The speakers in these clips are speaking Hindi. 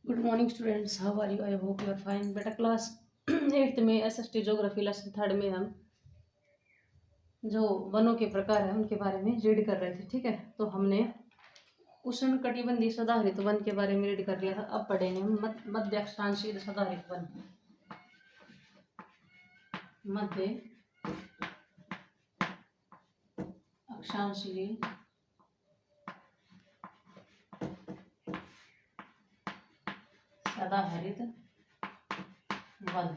Good morning students, how are you? I hope you are fine. बेटा क्लास 8th में एसएसटी ज्योग्राफी लेसन 3rd में हम जो वनों के प्रकार हैं उनके बारे में रीड कर रहे थे। ठीक है, तो हमने उष्ण कटिबंधीय सदाहरित वन के बारे में रीड कर लिया था। अब पढ़ेंगे हम मध्य अक्षांशीय सदाहरित वन। मध्य अक्षांशीय सदाहरित वन।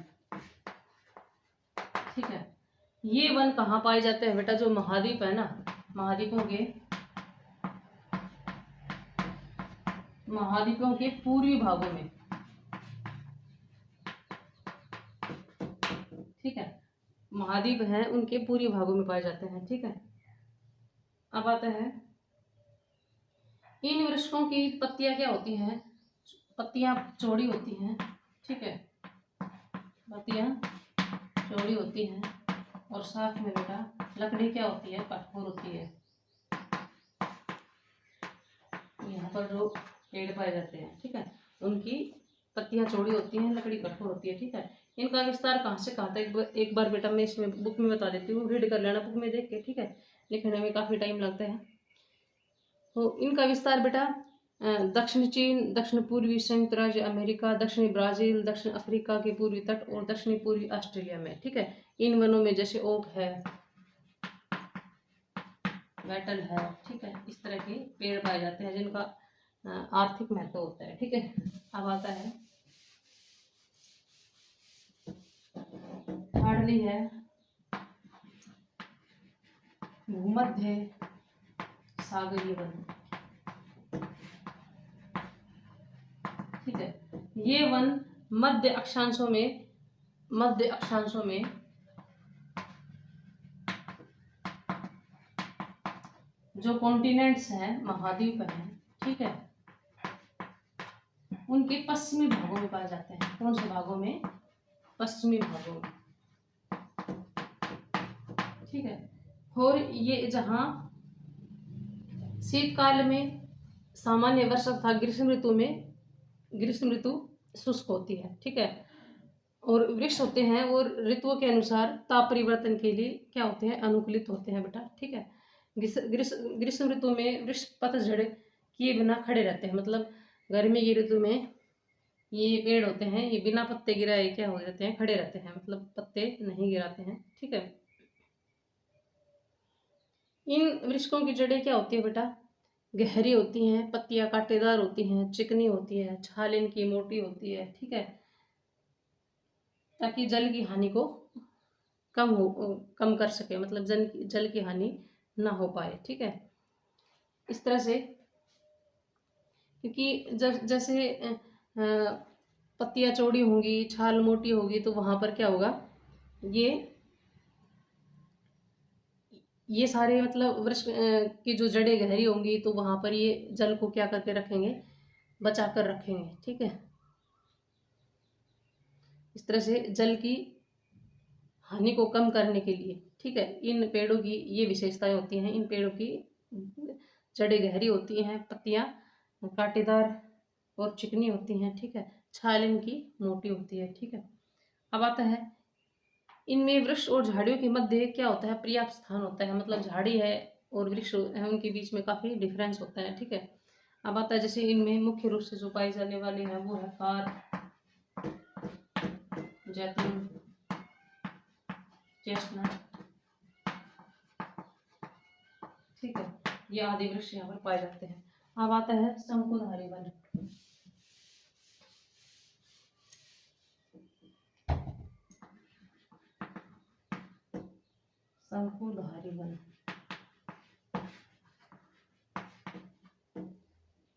ठीक है, ये वन कहाँ पाए जाते हैं बेटा? जो महाद्वीप है ना, महाद्वीपों के पूर्वी भागों में। ठीक है, महाद्वीप हैं उनके पूर्वी भागों में पाए जाते हैं। ठीक है, अब आता है इन वृक्षों की पत्तियां क्या होती हैं? पत्तियां चौड़ी होती हैं। ठीक है, पत्तियां चौड़ी होती हैं और साथ में बेटा लकड़ी क्या होती है? कठोर होती है। यहाँ पर जो पेड़ पाए जाते हैं, ठीक है, उनकी पत्तियां चौड़ी होती हैं, लकड़ी कठोर होती है। ठीक है, इनका विस्तार कहाँ से कहाँ तक एक बार बेटा मैं इसमें बुक में बता देती हूँ, रीड कर लेना बुक में देख के। ठीक है, लिखने में काफ़ी टाइम लगता है। तो इनका विस्तार बेटा दक्षिण चीन, दक्षिण पूर्वी संयुक्त राज्य अमेरिका, दक्षिणी ब्राजील, दक्षिण अफ्रीका के पूर्वी तट और दक्षिणी पूर्वी ऑस्ट्रेलिया में। ठीक है, इन वनों में जैसे ओक है, बैटल है, ठीक है, इस तरह के पेड़ पाए जाते हैं जिनका आर्थिक महत्व होता है। ठीक है, अब आता है हार्डली है भूमध्य सागरीय वन। ठीक है, ये वन मध्य अक्षांशों में जो कॉन्टिनेंट्स हैं, महाद्वीप हैं, ठीक है, उनके पश्चिमी भागों में पाए जाते हैं। कौन से भागों में? पश्चिमी भागों में। ठीक है, और ये जहाँ शीतकाल में सामान्य वर्षा तथा ग्रीष्म ऋतु शुष्क होती है। ठीक है, और वृक्ष होते हैं और ऋतुओं के अनुसार ताप परिवर्तन के लिए क्या होते हैं? अनुकूलित होते हैं बेटा। ठीक है, ग्रीष्म ऋतु में वृक्ष पतझड़ किए बिना खड़े रहते हैं। मतलब गर्मी की ऋतु में ये पेड़ होते हैं, ये बिना पत्ते गिराए क्या हो जाते हैं? खड़े रहते हैं, मतलब पत्ते नहीं गिराते हैं। ठीक है, इन वृक्षों की जड़ें क्या होती है बेटा? गहरी होती हैं, पत्तियां कांटेदार होती हैं, चिकनी होती है, छाल इनकी मोटी होती है। ठीक है, ताकि जल की हानि को कम कर सके, मतलब जल की हानि ना हो पाए। ठीक है, इस तरह से, क्योंकि जैसे पत्तियां चौड़ी होंगी, छाल मोटी होगी, तो वहां पर क्या होगा? ये सारे मतलब वृक्ष की जो जड़ें गहरी होंगी, तो वहां पर ये जल को क्या करके रखेंगे? बचा कर रखेंगे। ठीक है, इस तरह से जल की हानि को कम करने के लिए, ठीक है, इन पेड़ों की ये विशेषताएं होती हैं। इन पेड़ों की जड़ें गहरी होती हैं, पत्तियां कांटेदार और चिकनी होती हैं। ठीक है, छाल इनकी मोटी होती है। ठीक है, अब आता है इनमें वृक्ष और झाड़ियों के मध्य क्या होता है? पर्याप्त स्थान होता है। मतलब झाड़ी है और वृक्ष है, उनके बीच में काफी डिफरेंस होता है। ठीक है, अब आता है जैसे इनमें मुख्य रूप से जो पाए जाने वाले हैं वो है कार, जैतून, चेस्टनट। ठीक है, ये आदि वृक्ष यहाँ पर पाए जाते हैं। अब आता है शंकुधारी वन। शंकुधारी वन,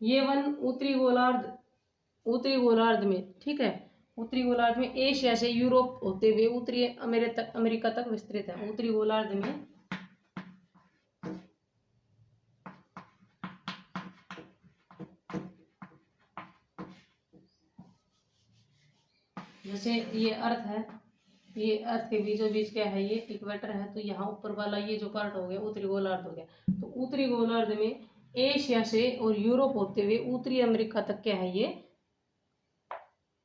ये वन उत्तरी गोलार्ध में, ठीक है, उत्तरी गोलार्ध में एशिया से यूरोप होते हुए उत्तरी अमेरिका तक विस्तृत है। उत्तरी गोलार्ध में जैसे ये अर्थ है, ये अर्थ के बीचों बीच क्या है? ये इक्वेटर है, तो यहाँ ऊपर वाला ये जो पार्ट हो गया उत्तरी गोलार्ध हो गया। तो उत्तरी गोलार्ध में एशिया से और यूरोप होते हुए उत्तरी अमेरिका तक क्या है? ये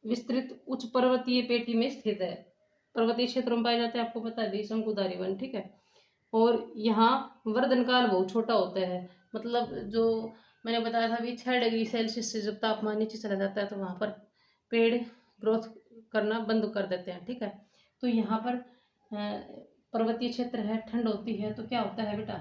विस्तृत उच्च पर्वतीय पेटी में स्थित है। पर्वतीय क्षेत्रों में पाए जाते हैं, आपको पता है, शंकुधारी वन, ठीक है। और यहाँ वर्धन काल बहुत छोटा होता है, मतलब जो मैंने बताया था अभी 6 डिग्री सेल्सियस से जब तापमान नीचे चला जाता है तो वहाँ पर पेड़ ग्रोथ करना बंद कर देते हैं, ठीक है। तो यहाँ पर पर्वतीय क्षेत्र है, ठंड होती है, तो क्या होता है बेटा,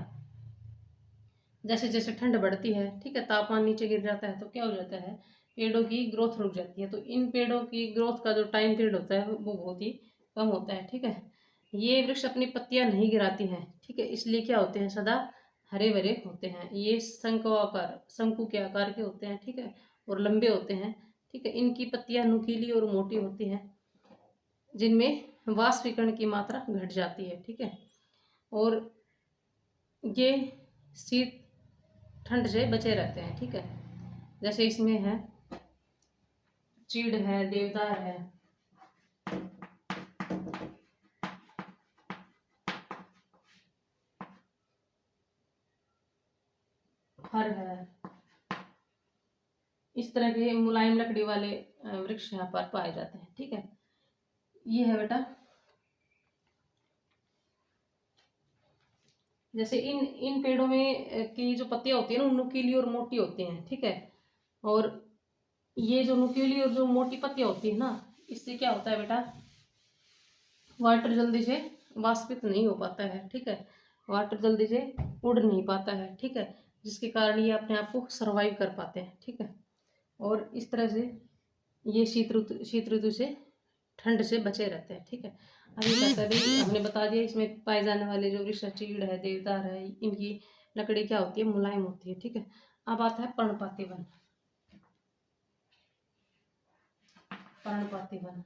जैसे जैसे ठंड बढ़ती है, ठीक है, तापमान नीचे गिर जाता है, तो क्या हो जाता है, पेड़ों की ग्रोथ रुक जाती है। तो इन पेड़ों की ग्रोथ का जो टाइम पीरियड होता है वो बहुत ही कम होता है, ठीक है। ये वृक्ष अपनी पत्तियां नहीं गिराती हैं, ठीक है, इसलिए क्या होते हैं, सदा हरे भरे होते हैं। ये शंकु के आकार के होते हैं, ठीक है, और लंबे होते हैं, ठीक है। इनकी पत्तियां नुकीली और मोटी होती हैं, जिनमें वाष्पीकरण की मात्रा घट जाती है, ठीक है। और ये शीत ठंड से बचे रहते हैं, ठीक है। जैसे इसमें है चीड़ है, देवदार है, फर है, इस तरह के मुलायम लकड़ी वाले वृक्ष यहाँ पर पाए जाते हैं, ठीक है। ये है बेटा, जैसे इन इन पेड़ों में की जो पत्तियां होती है ना, नुकीली और मोटी होती हैं, ठीक है। और ये जो नुकीली और जो मोटी पत्तियां होती है ना, इससे क्या होता है बेटा, वाटर जल्दी से वाष्पित नहीं हो पाता है, ठीक है, वाटर जल्दी से उड़ नहीं पाता है, ठीक है, जिसके कारण ये अपने आप को सर्वाइव कर पाते हैं, ठीक है। और इस तरह से ये शीत ऋतु से ठंड से बचे रहते हैं, ठीक है। अभी हमने बता दिया इसमें पाए जाने वाले जो वृक्ष चीड़ है, देवदार है, इनकी लकड़ी क्या होती है, मुलायम होती है, ठीक है। अब आता है पर्णपाती वन। पर्णपाती वन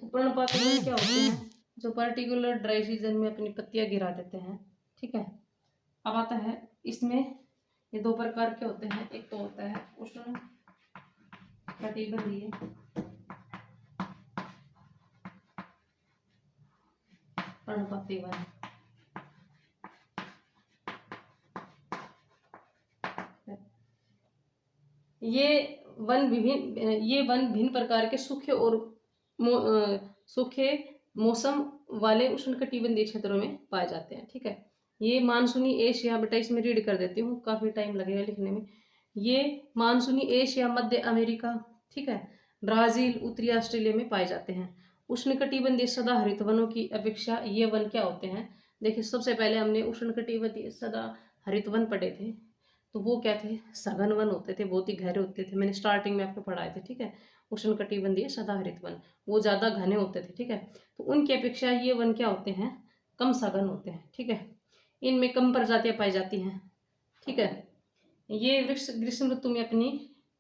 पर्णपाती वन क्या होते हैं, जो पर्टिकुलर ड्राई सीजन में अपनी पत्तियां गिरा देते हैं, ठीक है। अब आता है इसमें ये दो प्रकार के होते हैं, एक तो होता है उष्ण कटिबंधीय पर्णपाती वन। ये ये वन भिन्न प्रकार के सूखे मौसम वाले उष्णकटिबंधीय क्षेत्रों में पाए जाते हैं, ठीक है। ये मानसूनी एशिया, बेटा इसमें रीड कर देती हूँ, काफी टाइम लगेगा लिखने में। ये मानसूनी एशिया, मध्य अमेरिका, ठीक है, ब्राजील, उत्तरी ऑस्ट्रेलिया में पाए जाते हैं। उष्णकटिबंधीय सदाहरित वनों की अपेक्षा ये वन क्या होते हैं, देखिए सबसे पहले हमने उष्णकटिबंधीय सदाहरित वन पढ़े थे, तो वो क्या थे, सघन वन होते थे, बहुत ही गहरे होते थे, मैंने स्टार्टिंग में आपको पढ़ाए थे, ठीक है। उष्णकटिबंधीय सदाहरित वन वो ज़्यादा घने होते थे, ठीक है। तो उनकी अपेक्षा ये वन क्या होते हैं, कम सघन होते हैं, ठीक है। इनमें कम प्रजातियां पाई जाती हैं, ठीक है। ये वृक्ष ग्रीष्म ऋतु में अपनी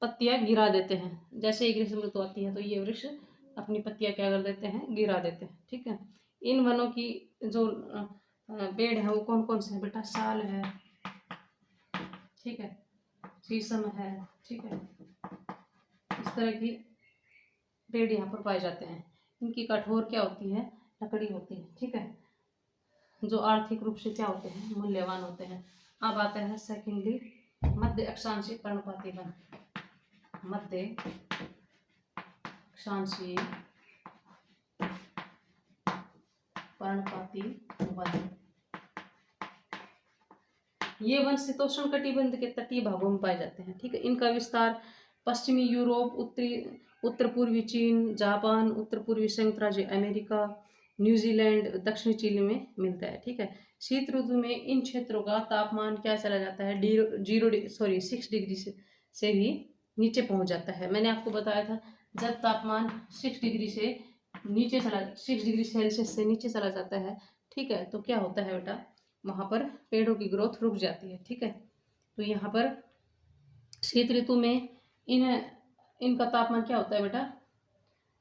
पत्तियां गिरा देते हैं, जैसे ही ग्रीष्म ऋतु आती है तो ये वृक्ष अपनी पत्तियां क्या कर देते हैं, गिरा देते हैं, ठीक है। इन वनों की जो पेड़ है वो कौन कौन से हैं बेटा, साल है, ठीक है, शीशम है, ठीक है, इस तरह की पेड़ यहाँ पर पाए जाते हैं। इनकी कठोर क्या होती है, लकड़ी होती है, ठीक है, जो आर्थिक रूप से क्या होते हैं, मूल्यवान होते हैं। अब आता है सेकेंडली मध्य अक्षांशीय पर्णपाती वन। मध्य अक्षांशीय पर्णपाती वन, ये वन शीतोष्ण कटिबंध के तटीय भागों में पाए जाते हैं, ठीक है। इनका विस्तार पश्चिमी यूरोप, उत्तर पूर्वी चीन, जापान, उत्तर पूर्वी संयुक्त राज्य अमेरिका, न्यूजीलैंड, दक्षिणी चिली में मिलता है, ठीक है। शीत ऋतु में इन क्षेत्रों का तापमान क्या चला जाता है, 6 डिग्री से भी नीचे पहुंच जाता है। मैंने आपको बताया था जब तापमान 6 डिग्री से 6 डिग्री सेल्सियस से नीचे चला जाता है, ठीक है, तो क्या होता है बेटा, वहाँ पर पेड़ों की ग्रोथ रुक जाती है, ठीक है। तो यहाँ पर शीत ऋतु में इनका तापमान क्या होता है बेटा,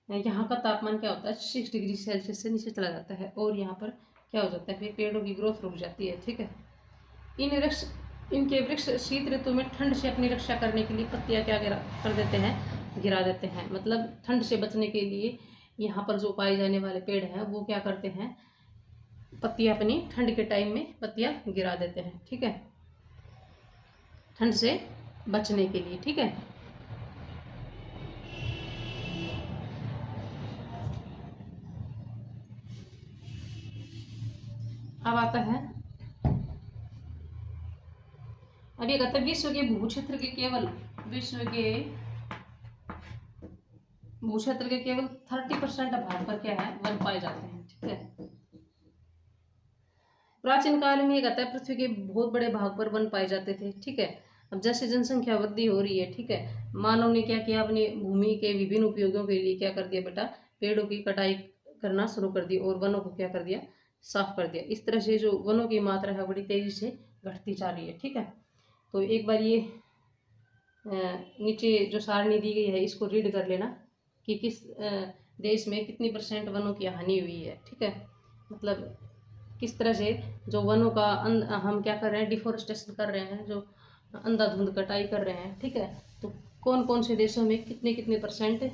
यहाँ का तापमान क्या होता है, 6 डिग्री सेल्सियस से नीचे चला जाता है, और यहाँ पर क्या हो जाता है, फिर पेड़ों की ग्रोथ रुक जाती है, ठीक है। इनके वृक्ष शीत ऋतु में ठंड से अपनी रक्षा करने के लिए पत्तियां क्या कर देते हैं, गिरा देते हैं, मतलब ठंड से बचने के लिए यहाँ पर जो पाए जाने वाले पेड़ हैं वो क्या करते हैं, पत्तियां अपनी ठंड के टाइम में पत्तियां गिरा देते हैं, ठीक है। ठंड से बचने के लिए, ठीक है। अब आता है, अब ये कहता है विश्व के भूक्षेत्र के केवल, विश्व के भूक्षेत्र के केवल 30% भाग पर क्या है, वन पाए जाते हैं, ठीक है। प्राचीन काल में ये कहता है पृथ्वी के बहुत बड़े भाग पर वन पाए जाते थे, ठीक है। अब जैसे जनसंख्या वृद्धि हो रही है, ठीक है, मानव ने क्या किया, अपनी भूमि के विभिन्न उपयोगों के लिए क्या कर दिया बेटा, पेड़ों की कटाई करना शुरू कर दी और वनों को क्या कर दिया, साफ कर दिया। इस तरह से जो वनों की मात्रा है बड़ी तेजी से घटती जा रही है, ठीक है। तो एक बार ये नीचे जो सारणी दी गई है इसको रीड कर लेना कि किस देश में कितनी % वनों की हानि हुई है, ठीक है। मतलब किस तरह से जो वनों का हम क्या कर रहे हैं, डिफोरेस्टेशन कर रहे हैं, जो अंधाधुंध कटाई कर रहे हैं, ठीक है। तो कौन कौन से देशों में कितने कितने %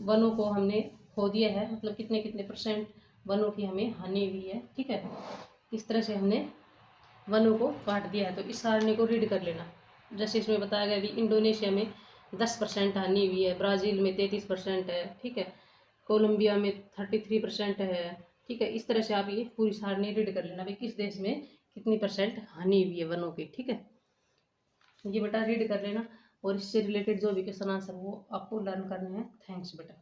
वनों को हमने खो दिया है, मतलब कितने कितने % वनों की हमें हानि हुई है, ठीक है। इस तरह से हमने वनों को काट दिया है। तो इस सारणी को रीड कर लेना। जैसे इसमें बताया गया भी इंडोनेशिया में 10% हानि हुई है, ब्राज़ील में 33% है, ठीक है, कोलंबिया में 33% है, ठीक है। इस तरह से आप ये पूरी सारणी रीड कर लेना भाई किस देश में कितनी % हानि हुई है वनों की, ठीक है। ये बेटा रीड कर लेना और इससे रिलेटेड जो भी क्वेश्चन आंसर वो आपको लर्न करने हैं। थैंक्स बेटा।